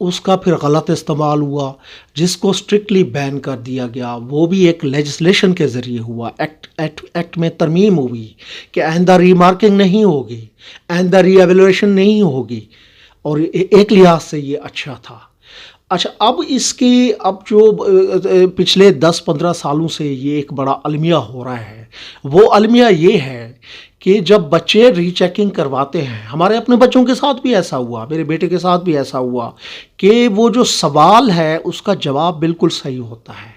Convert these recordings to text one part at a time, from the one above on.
اس کا پھر غلط استعمال ہوا جس کو اسٹرکٹلی بین کر دیا گیا، وہ بھی ایک لیجسلیشن کے ذریعے ہوا، ایکٹ میں ترمیم ہوئی کہ آئندہ ری مارکنگ نہیں ہوگی، آئندہ ری ایویلویشن نہیں ہوگی، اور ایک لحاظ سے یہ اچھا تھا۔ اچھا، اب اس کی جو پچھلے 10-15 سالوں سے یہ ایک بڑا المیہ ہو رہا ہے، وہ المیہ یہ ہے کہ جب بچے ری چیکنگ کرواتے ہیں، ہمارے اپنے بچوں کے ساتھ بھی ایسا ہوا، میرے بیٹے کے ساتھ بھی ایسا ہوا کہ وہ جو سوال ہے اس کا جواب بالکل صحیح ہوتا ہے،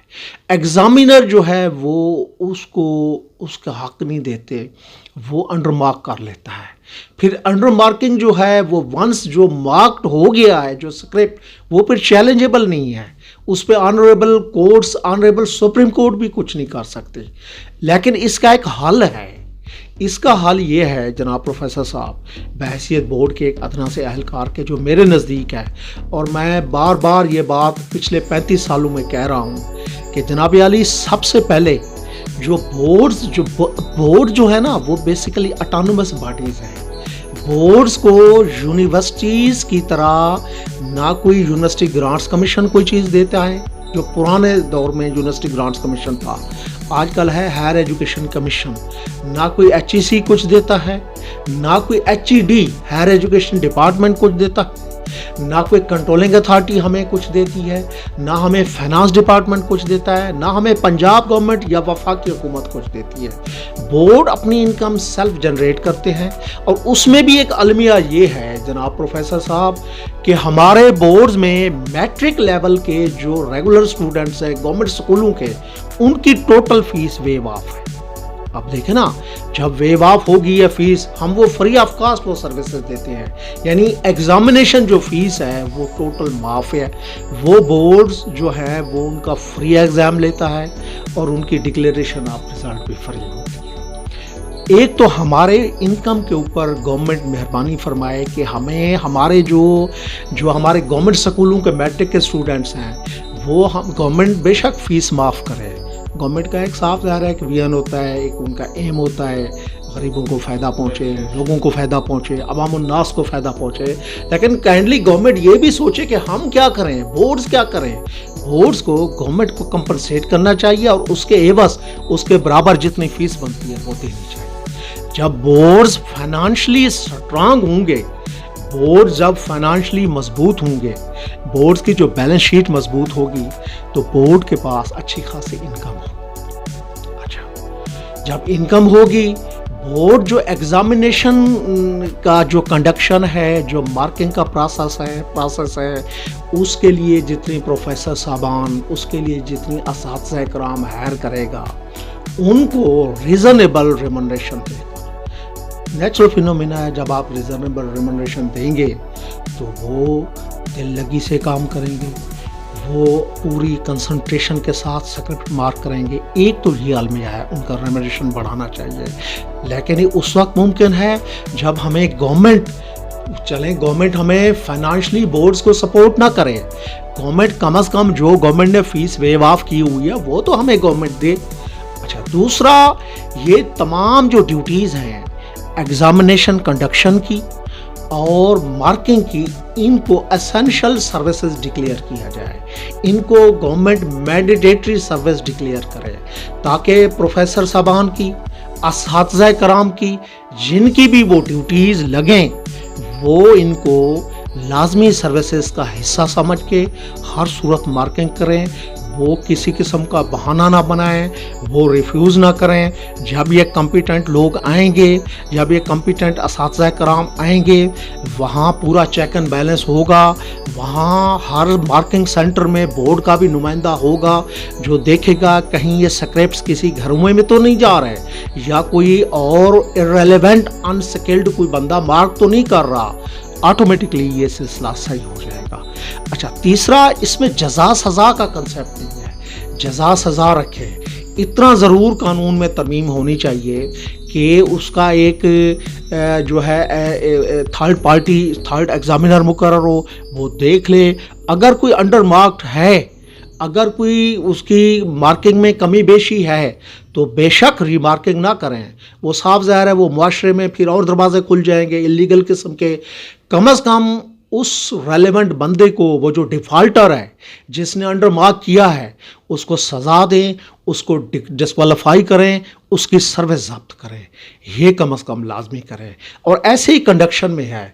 ایگزامینر جو ہے وہ اس کا حق نہیں دیتے، وہ انڈر مارک کر لیتا ہے۔ پھر انڈر مارکنگ جو ہے وہ ونس جو مارکڈ ہو گیا ہے جو اسکرپٹ، وہ پھر چیلنجیبل نہیں ہے، اس پہ honourable courts, honourable supreme court بھی کچھ نہیں کر سکتے۔ لیکن اس کا ایک حل ہے، اس کا حل یہ ہے جناب پروفیسر صاحب، بحیثیت بورڈ کے ایک ادنا سے اہلکار کے، جو میرے نزدیک ہے، اور میں بار بار یہ بات پچھلے 35 سالوں میں کہہ رہا ہوں کہ جناب عالی، سب سے پہلے جو بورڈ جو ہے نا، وہ بیسیکلی اٹانومس باڈیز ہیں۔ بورڈز کو یونیورسٹیز کی طرح نہ کوئی یونیورسٹی گرانٹس کمیشن کوئی چیز دیتا ہے، جو پرانے دور میں یونیورسٹی گرانٹس کمیشن تھا، آج کل ہے ہائر ایجوکیشن کمیشن، نہ کوئی ایچ ای سی کچھ دیتا ہے، نہ کوئی H E D higher education department کچھ دیتا ہے، نہ کوئی کنٹرولنگ اتھارٹی ہمیں کچھ دیتی ہے، نہ ہمیں فائنانس ڈپارٹمنٹ کچھ دیتا ہے، نہ ہمیں پنجاب گورنمنٹ یا وفاقی حکومت کچھ دیتی ہے۔ بورڈ اپنی انکم سیلف جنریٹ کرتے ہیں، اور اس میں بھی ایک المیہ یہ ہے جناب پروفیسر صاحب کہ ہمارے بورڈز میں میٹرک لیول کے جو ریگولر اسٹوڈنٹس ہیں گورنمنٹ سکولوں کے، ان کی ٹوٹل فیس ویو آف ہے۔ اب دیکھیں نا، جب ویو آف ہوگی یہ فیس، ہم وہ فری آف کاسٹ وہ سروسز دیتے ہیں، یعنی ایگزامینیشن جو فیس ہے وہ ٹوٹل معاف ہے۔ وہ بورڈز جو ہے وہ ان کا فری ایگزام لیتا ہے، اور ان کی ڈکلیریشن آف رزلٹ بھی فری ہوتی ہے۔ ایک تو ہمارے انکم کے اوپر گورنمنٹ مہربانی فرمائے کہ ہمیں ہمارے جو ہمارے گورنمنٹ سکولوں کے میٹرک کے اسٹوڈنٹس ہیں، وہ گورنمنٹ بے شک فیس معاف کرے۔ گورنمنٹ کا ایک صاف ظاہر ہے کہ ویژن ہوتا ہے، ایک ان کا ایم ہوتا ہے، غریبوں کو فائدہ پہنچے، لوگوں کو فائدہ پہنچے، عوام الناس کو فائدہ پہنچے۔ لیکن کائنڈلی گورنمنٹ یہ بھی سوچے کہ ہم کیا کریں، بورڈز کیا کریں۔ بورڈز کو گورنمنٹ کو کمپنسیٹ کرنا چاہیے، اور اس کے عوض اس کے برابر جتنی فیس بنتی ہے وہ دینی چاہیے۔ جب بورڈز فائنانشلی اسٹرانگ ہوں گے، بورڈ جب فائنانشلی مضبوط ہوں گے، بورڈز کی جو بیلنس شیٹ مضبوط ہوگی، تو بورڈ کے پاس اچھی خاصی انکم ہوگی۔ اچھا، جب انکم ہوگی، بورڈ جو ایگزامینیشن کا جو کنڈکشن ہے، جو مارکنگ کا پروسیس ہے، اس کے لیے جتنی پروفیسر صاحبان، اس کے لیے جتنی اساتذہ کرام ہائر کرے گا، ان کو ریزنیبل ریمونریشن دے گا۔ نیچرل فینومینا ہے، جب آپ ریزنیبل ریمونریشن دیں گے تو وہ دل لگی سے کام کریں گے، وہ پوری کنسنٹریشن کے ساتھ سکرپٹ مارک کریں گے۔ ایک تو یہ المیہ ہے، ان کا ریمونریشن بڑھانا چاہیے، لیکن یہ اس وقت ممکن ہے جب ہمیں گورنمنٹ ہمیں فائنانشلی بورڈز کو سپورٹ نہ کرے۔ گورنمنٹ کم از کم جو گورنمنٹ نے فیس ویو آف کی ہوئی ہے وہ تو ہمیں گورنمنٹ دے۔ اچھا، دوسرا، یہ تمام جو ڈیوٹیز ہیں ایگزامینیشن کنڈکشن کی اور مارکنگ کی، ان کو اسینشل سروسز ڈکلیئر کیا جائے، ان کو گورنمنٹ مینڈیٹری سروس ڈکلیئر کرے، تاکہ پروفیسر صاحبان کی، اساتذہ کرام کی، جن کی بھی وہ ڈیوٹیز لگیں، وہ ان کو لازمی سروسز کا حصہ سمجھ کے ہر صورت مارکنگ کریں، وہ کسی قسم کا بہانہ نہ بنائیں، وہ ریفیوز نہ کریں۔ جب یہ کمپیٹنٹ لوگ آئیں گے، جب یہ کمپیٹنٹ اساتذہ کرام آئیں گے، وہاں پورا چیک اینڈ بیلنس ہوگا، وہاں ہر مارکنگ سینٹر میں بورڈ کا بھی نمائندہ ہوگا جو دیکھے گا کہیں یہ سکرپٹس کسی گھروں میں تو نہیں جا رہے، یا کوئی اور ارریلیونٹ انسکلڈ کوئی بندہ مارک تو نہیں کر رہا۔ آٹومیٹکلی یہ سلسلہ صحیح ہو جائے گا۔ اچھا، تیسرا، اس میں جزا سزا کا کنسیپٹ نہیں ہے، جزا سزا رکھے۔ اتنا ضرور قانون میں ترمیم ہونی چاہیے کہ اس کا ایک جو ہے تھرڈ ایگزامینر مقرر ہو، وہ دیکھ لے، اگر کوئی انڈر مارکڈ ہے، اگر کوئی اس کی مارکنگ میں کمی بیشی ہے تو بے شک ری مارکنگ نہ کریں۔ وہ صاف ظاہر ہے وہ معاشرے میں پھر اور دروازے کھل جائیں گے اللیگل قسم کے۔ کم از کم اس ریلیونٹ بندے کو, وہ جو ڈیفالٹر ہے جس نے انڈر مارک کیا ہے, اس کو سزا دیں, اس کو ڈسکوالیفائی کریں, اس کی سروس ضبط کریں, یہ کم از کم لازمی کریں. اور ایسے ہی کنڈکشن میں ہے.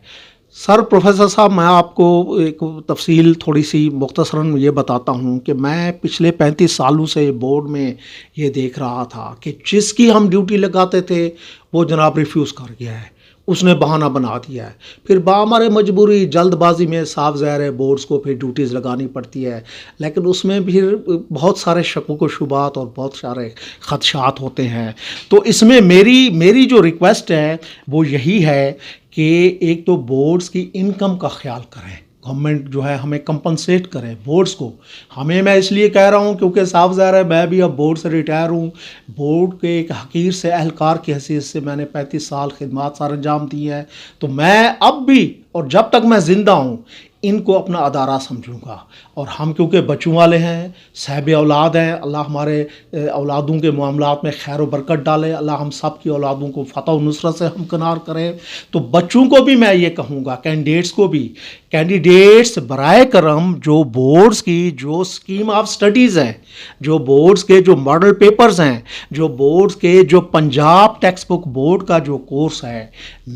سر پروفیسر صاحب, میں آپ کو ایک تفصیل تھوڑی سی مختصراً یہ بتاتا ہوں کہ میں پچھلے 35 سالوں سے بورڈ میں یہ دیکھ رہا تھا کہ جس کی ہم ڈیوٹی لگاتے تھے وہ جناب ریفیوز کر گیا ہے, اس نے بہانہ بنا دیا ہے. پھر ہمارے مجبوری جلد بازی میں صاف ظاہر ہے بورڈز کو پھر ڈیوٹیز لگانی پڑتی ہے, لیکن اس میں پھر بہت سارے شکوک و شبہات اور بہت سارے خدشات ہوتے ہیں. تو اس میں میری جو ریکویسٹ ہے وہ یہی ہے کہ ایک تو بورڈز کی انکم کا خیال کریں, گورنمنٹ جو ہے ہمیں کمپنسیٹ کرے بورڈز کو. ہمیں میں اس لیے کہہ رہا ہوں کیونکہ صاف ظاہر ہے میں بھی اب بورڈ سے ریٹائر ہوں. بورڈ کے ایک حقیر سے اہلکار کی حیثیت سے میں نے 35 سال خدمات سر انجام دی ہیں. تو میں اب بھی اور جب تک میں زندہ ہوں ان کو اپنا ادارہ سمجھوں گا. اور ہم کیونکہ بچوں والے ہیں, صاحب اولاد ہیں, اللہ ہمارے اولادوں کے معاملات میں خیر و برکت ڈالے, اللہ ہم سب کی اولادوں کو فتح و نصرت سے ہمکنار کرے. تو بچوں کو بھی میں یہ کہوں گا, کینڈیڈیٹس کو بھی, کینڈیڈیٹس برائے کرم جو بورڈز کی جو اسکیم آف سٹڈیز ہیں, جو بورڈز کے جو ماڈل پیپرز ہیں, جو بورڈز کے جو پنجاب ٹیکسٹ بک بورڈ کا جو کورس ہے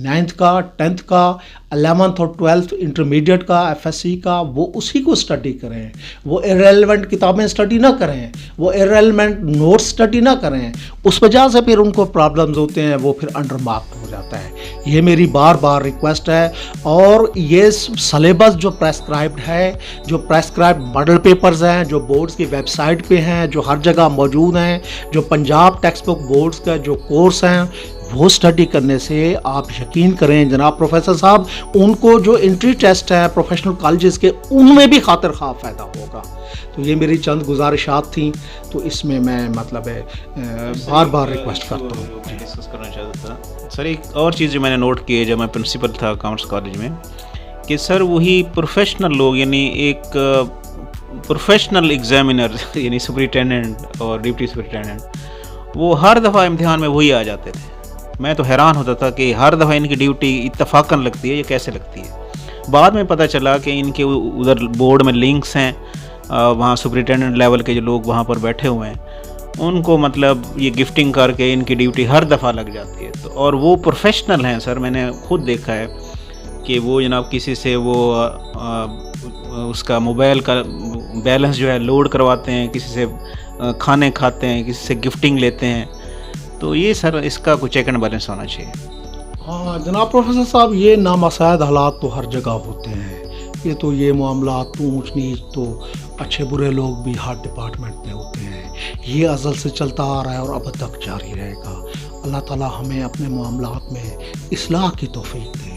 9th کا 10th کا 11th اور 12th انٹرمیڈیٹ کا FSC کا, وہ اسی کو اسٹڈی کریں. وہ ارریلیونٹ کتابیں اسٹڈی نہ کریں, وہ ارریلیونٹ نوٹس اسٹڈی نہ کریں. اس وجہ سے پھر ان کو پرابلمز ہوتے ہیں, وہ پھر انڈر مارک ہو جاتا ہے. یہ میری بار بار ریکویسٹ ہے. اور یہ سلیبس جو پریسکرائبڈ ہے, جو پریسکرائبڈ ماڈل پیپرز ہیں جو بورڈز کی ویب سائٹ پہ ہیں, جو ہر جگہ موجود ہیں, جو پنجاب ٹیکسٹ بک بورڈز کا جو کورس ہیں, وہ اسٹڈی کرنے سے آپ یقین کریں جناب پروفیسر صاحب, ان کو جو انٹری ٹیسٹ ہے پروفیشنل کالجز کے, ان میں بھی خاطر خواہ فائدہ ہوگا. تو یہ میری چند گزارشات تھیں. تو اس میں میں مطلب ہے بار بار ریکویسٹ کرتا ہوں. ڈسکس کرنا چاہتا تھا سر ایک اور چیز جو میں نے نوٹ کی ہے جب میں پرنسپل تھا کامرس کالج میں, کہ سر وہی پروفیشنل لوگ, یعنی ایک پروفیشنل ایگزامینر یعنی سپرنٹینڈنٹ اور ڈپٹی سپرنٹینڈنٹ, وہ ہر دفعہ امتحان میں وہی آ جاتے تھے. میں تو حیران ہوتا تھا کہ ہر دفعہ ان کی ڈیوٹی اتفاقاً لگتی ہے, یہ کیسے لگتی ہے. بعد میں پتہ چلا کہ ان کے ادھر بورڈ میں لنکس ہیں, وہاں سپرنٹینڈنٹ لیول کے جو لوگ وہاں پر بیٹھے ہوئے ہیں, ان کو مطلب یہ گفٹنگ کر کے ان کی ڈیوٹی ہر دفعہ لگ جاتی ہے. تو اور وہ پروفیشنل ہیں سر, میں نے خود دیکھا ہے کہ وہ جناب کسی سے وہ اس کا موبائل کا بیلنس جو ہے لوڈ کرواتے ہیں, کسی سے کھانے کھاتے ہیں, کسی سے گفٹنگ لیتے ہیں. تو یہ سر اس کا کوئی چیک اینڈ بیلنس ہونا چاہیے. ہاں جناب پروفیسر صاحب, یہ نامساعد حالات تو ہر جگہ ہوتے ہیں. یہ معاملات تو اونچ نیچ تو اچھے برے لوگ بھی ہر ڈپارٹمنٹ میں ہوتے ہیں. یہ ازل سے چلتا آ رہا ہے اور اب تک جاری رہے گا. اللہ تعالیٰ ہمیں اپنے معاملات میں اصلاح کی توفیق دے.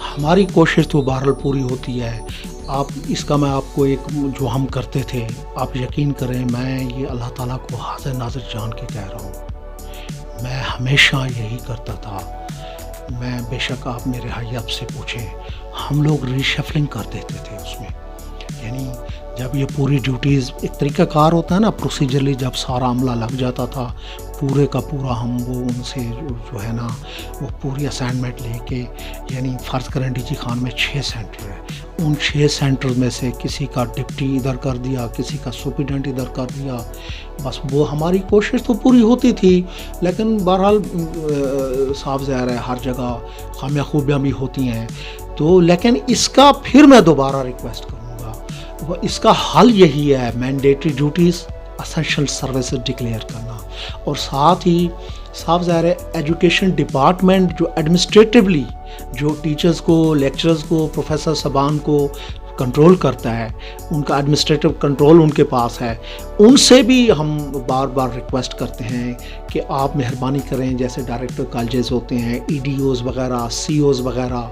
ہماری کوشش تو بہرحال پوری ہوتی ہے. آپ اس کا میں آپ کو ایک جو ہم کرتے تھے, آپ یقین کریں میں یہ اللہ تعالیٰ کو حاضر ناظر جان کے کہہ رہا ہوں, میں ہمیشہ یہی کرتا تھا. میں بے شک آپ میرے حیاب سے پوچھیں, ہم لوگ ریشفلنگ کر دیتے تھے اس میں. یعنی جب یہ پوری ڈیوٹیز ایک طریقہ کار ہوتا ہے نا, پروسیجرلی جب سارا عملہ لگ جاتا تھا پورے کا پورا, ہم وہ ان سے جو ہے نا وہ پوری اسائنمنٹ لے کے, یعنی فرض کریں ڈی جی خان میں 6 سینٹر ہے, ان 6 سینٹر میں سے کسی کا ڈپٹی ادھر کر دیا, کسی کا سپرنٹینڈنٹ ادھر کر دیا. بس وہ ہماری کوشش تو پوری ہوتی تھی, لیکن بہرحال صاف ظاہر ہے ہر جگہ خامیاں خوبیاں بھی ہوتی ہیں. تو لیکن اس کا پھر میں دوبارہ ریکویسٹ کروں گا, اس کا حل یہی ہے, mandatory duties essential services declare کرنا. اور ساتھ ہی صاف ظاہر ہے ایجوکیشن ڈپارٹمنٹ جو ایڈمنسٹریٹولی جو ٹیچرز کو, لیکچرز کو, پروفیسر صاحبان کو کنٹرول کرتا ہے, ان کا ایڈمنسٹریٹو کنٹرول ان کے پاس ہے, ان سے بھی ہم بار بار ریکویسٹ کرتے ہیں کہ آپ مہربانی کریں. جیسے ڈائریکٹر کالجز ہوتے ہیں, EDOز وغیرہ, COز وغیرہ,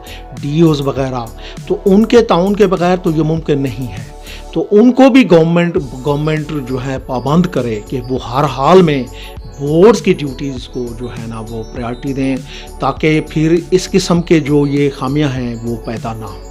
DOز وغیرہ, تو ان کے تعاون کے بغیر تو یہ ممکن نہیں ہے. تو ان کو بھی گورنمنٹ جو ہے پابند کرے کہ وہ ہر حال میں بورڈز کی ڈیوٹیز کو جو ہے نا وہ پریارٹی دیں, تاکہ پھر اس قسم کے جو یہ خامیاں ہیں وہ پیدا نہ ہوں.